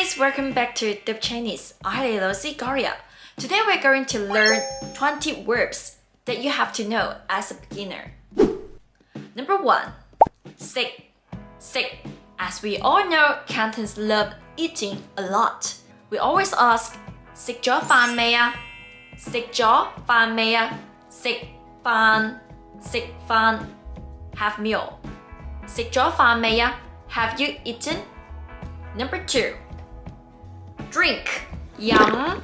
guys, welcome back to Deep Chinese. 我係你老師 Gloria. Today we're going to learn 20 verbs that you have to know as a beginner. Number 1. Sick. Sick. As we all know, Cantons love eating a lot. We always ask, 食咗飯未啊? 食咗飯未啊? 食飯 Have meal. 食咗飯未啊? Have you eaten? Number 2. Drink. Yum.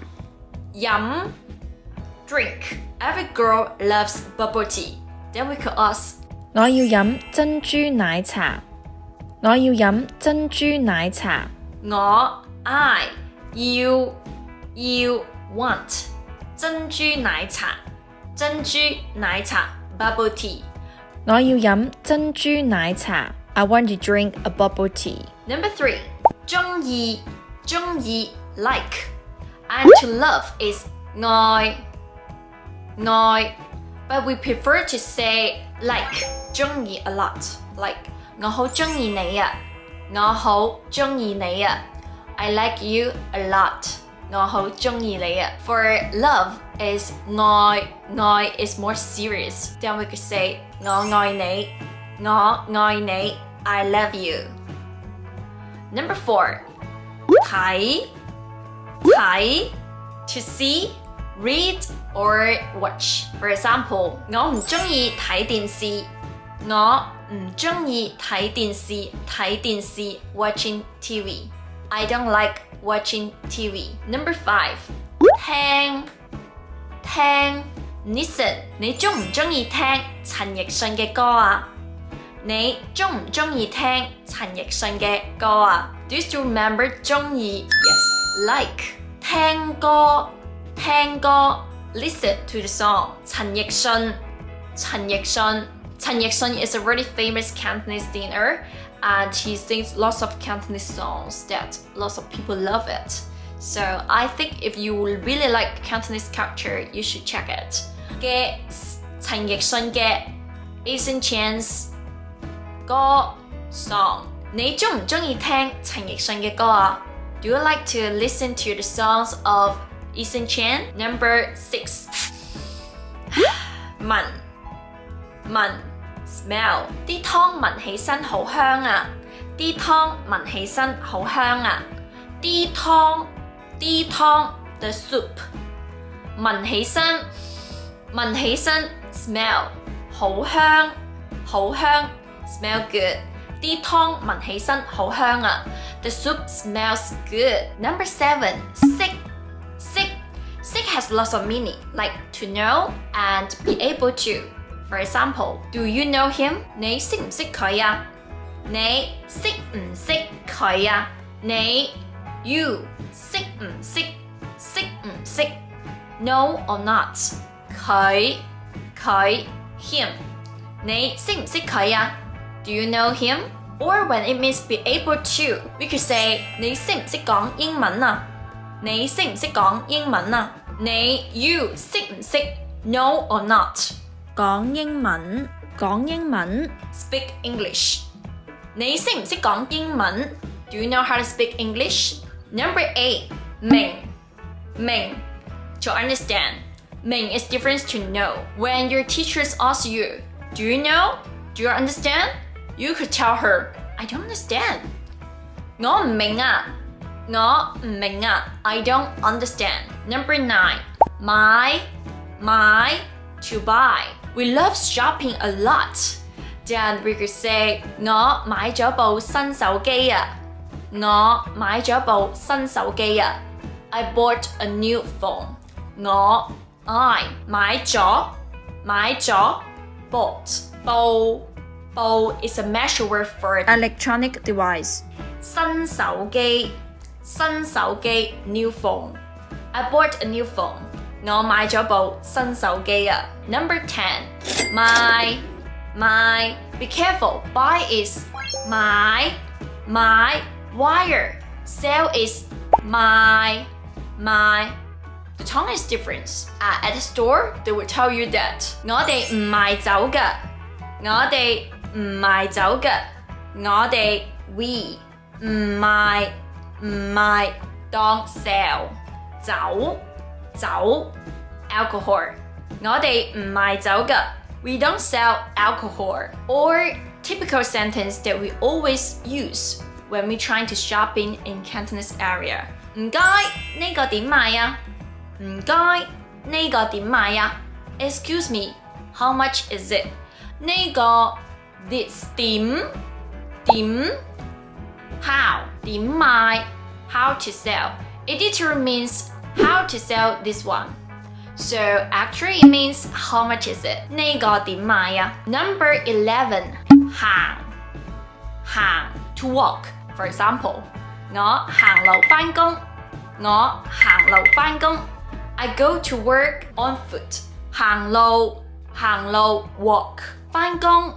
Drink. Every girl loves bubble tea. Then we could ask, 我要飲珍珠奶茶。我要飲珍珠奶茶。I you want 珍珠奶茶。珍珠奶茶 bubble tea. 我要飲珍珠奶茶。I want to drink a bubble tea. Number 3. 鍾意 like. And to love is 愛 but we prefer to say like 鍾意 a lot. Like 我好鍾意你啊。我好鍾意你啊。I like you a lot. 我好鍾意你啊。For love is 愛 is more serious. Then we could say 我愛你。I love you. Number 4. 睇 to see, read, or watch. For example, 我唔鍾意睇電視。我唔鍾意睇電視 watching TV. I don't like watching TV. Number 5. 聽 listen. 你鍾唔鍾意聽陳奕迅嘅歌啊？你鍾唔鍾意聽陳奕迅嘅歌啊？ Do you still remember 鍾意? Yes, like. 聽歌 listen to the song. 陳奕迅 is a really famous Cantonese singer, and he sings lots of Cantonese songs that lots of people love it. So I think if you really like Cantonese culture, you should check it. 嘅陳奕迅嘅 𝐂𝐴𝐧𝐿歌 song. 你鍾唔鍾意聽陳奕迅嘅歌啊？ Do you like to listen to the songs of 𝐂𝐴𝐧𝐿? Number 6. 聞 smell. 啲湯聞起身好香啊。啲湯聞起身好香啊。啲湯 the soup. 聞起身 smell 好香 smell good. 啲湯聞起身好香啊。The soup smells good. Number 7. Sick has lots of meaning, like to know and be able to. For example, do you know him? 你識唔識佢啊？你識唔識佢啊？你 you 識唔識 know or not 佢 him 你識唔識佢啊？ Do you know him? Or when it means be able to, we could say 你識唔識講英文啊？你識唔識講英文啊？你 you 識唔識 know or not 講英文 speak English. 你識唔識講英文 Do you know how to speak English? Number 8. 明 to understand. 明 is different to know. When your teachers ask you, do you know? Do you understand? You could tell her, I don't understand. 我唔明啊 I don't understand. Number 9. My to buy. We love shopping a lot. Then we could say 我買咗部新手機啊。I bought a new phone. I 買咗 bought. Bow is a measure word for electronic device. 新手機 new phone. I bought a new phone. 我買咗部新手機啊。Number 10. My. Be careful. Buy is my. Wire. Sell is my. The tone is different. At the store, they will tell you that 我哋唔賣酒㗎。we 唔賣唔賣當 sell 酒 alcohol 我哋唔賣酒㗎 we don't sell alcohol or typical sentence that we always use when we trying to shopping in Cantonese area 唔該呢個點賣啊唔該呢個點賣啊 excuse me how much is it 呢個 this 點 how 點賣 how to sell it literally means how to sell this one so actually it means how much is it 呢個點賣啊 number 11行 to walk for example 我行路返工I go to work on foot 行路 walk 返工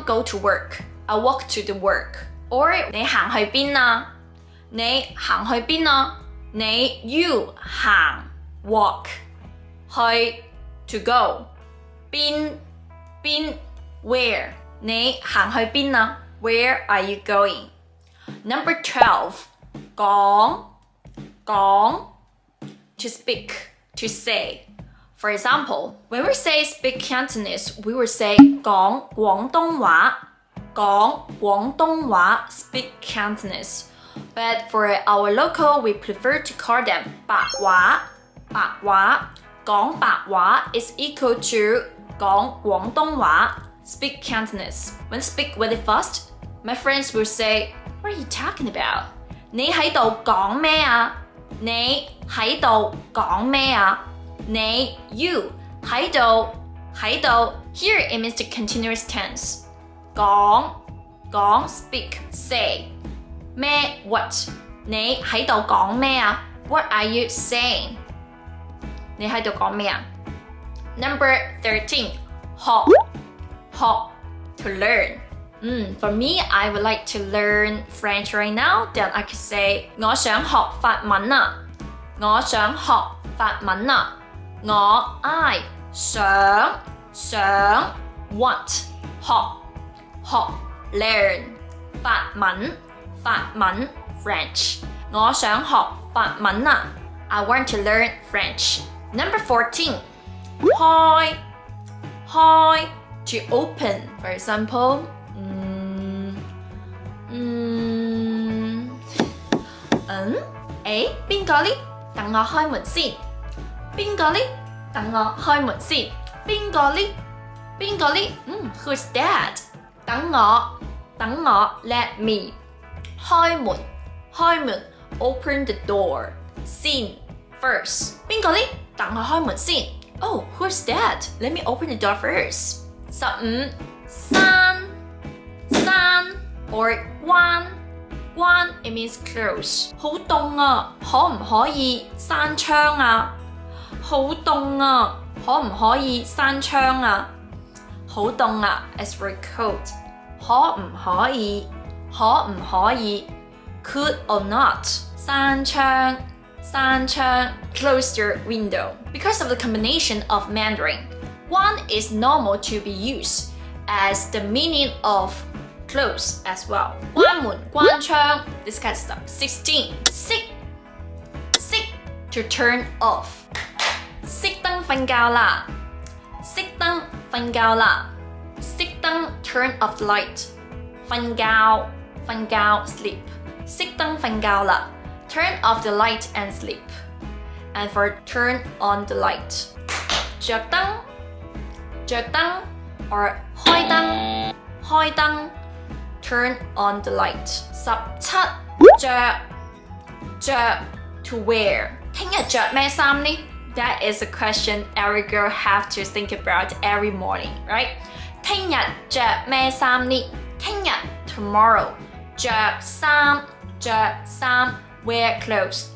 go to work I walk to the work or 你行去邊啊你 you 行 walk 去 to go 邊 where 你行去邊啊 where are you going number 12講 to speak to say for example when we say speak Cantonese we will say 講廣東話 speak Cantonese but for our local we prefer to call them 白話講白話 is equal to 講廣東話 speak Cantonese when speak very fast my friends will say what are you talking about 你喺度講咩啊你 you 喺度 here it means the continuous tense 講 speak say 咩 what 你喺度講咩啊 what are you saying 你喺度講咩啊 number 13學 to learn for me I would like to learn French right now then I could say 我想學法文啊我想want 學 learn 法文 French 我想學法文啊 I want to learn French number 14 開 to open for example 邊個呢？等我開門先。邊個呢？等我開門先。邊個呢？Who's that？等我 let me 開門 open the door 先 first 邊個呢？等我開門先。Oh, who's that? Let me open the door first. 15閂 or 關 it means close 好凍啊可唔可以閂窗啊好凍啊可唔可以閂窗啊好凍啊 as for cold 可唔可以 could or not 閂窗 close your window because of the combination of Mandarin one is normal to be used as the meaning of close as well 關門關窗 this kind of stuff 16 熄 to turn off 熄燈瞓覺啦熄燈turn off the light 瞓覺 sleep 熄燈瞓覺啦 turn off the light and sleep and for turn on the light 着燈 or 開燈 turn on the light 17着 to wear 聽日着咩衫呢 That is a question every girl have to think about every morning, right? 聽日着咩衫呢 聽日 tomorrow 着衫 wear clothes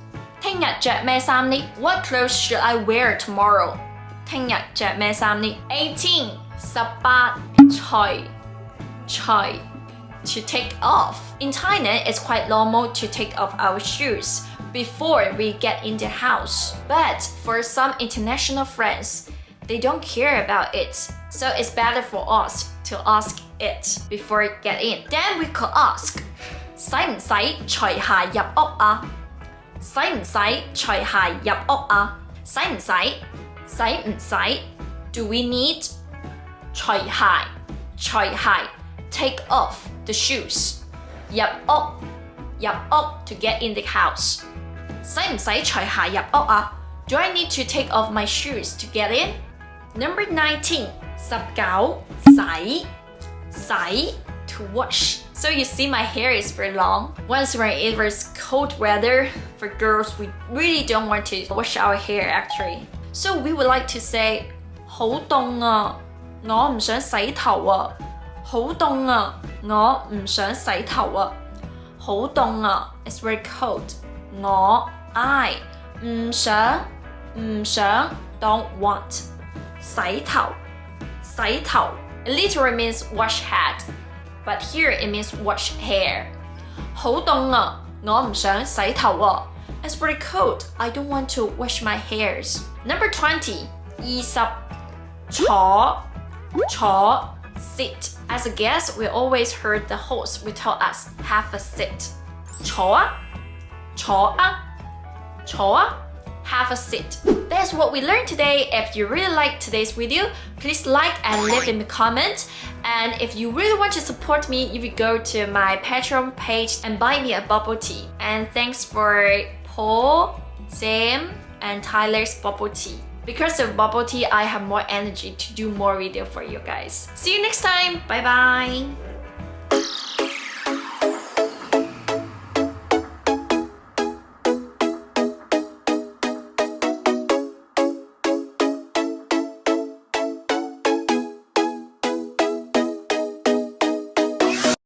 聽日着咩衫呢 What clothes should I wear tomorrow? 聽日着咩衫呢 18 除 to take off. In Thailand, it's quite normal to take off our shoes before we get in the house. But for some international friends, they don't care about it. So it's better for us to ask it before we get in. Then we could ask, 使唔使除鞋入屋啊？使唔使除鞋入屋啊？使唔使？使唔使 ？Do we need 除鞋？除鞋 take off the shoes。入屋 to get in the house。使唔使除鞋入屋啊？ Do I need to take off my shoes to get in? Number 19. 19. 洗 to wash. So you see my hair is very long. Once when it was cold weather, for girls we really don't want to wash our hair actually. So we would like to say 好凍啊，我唔想洗頭啊。好凍啊，我唔想洗頭啊。好凍啊 it's very cold. I 唔想 don't want 洗頭 it literally means wash head, but here it means wash hair. 好凍啊，我唔想洗頭啊。It's very cold. I don't want to wash my hairs. Number 20. 20. 坐 sit. As a guest, we always heard the host will tell us have a sit. 坐啊 have a sit. That's what we learned today. If you really liked today's video, please like and leave in the comment. And if you really want to support me, you will go to my Patreon page and buy me a bubble tea. And thanks for Paul, Sam, and Tyler's bubble tea. Because of bubble tea, I have more energy to do more video for you guys. See you next time. Bye bye.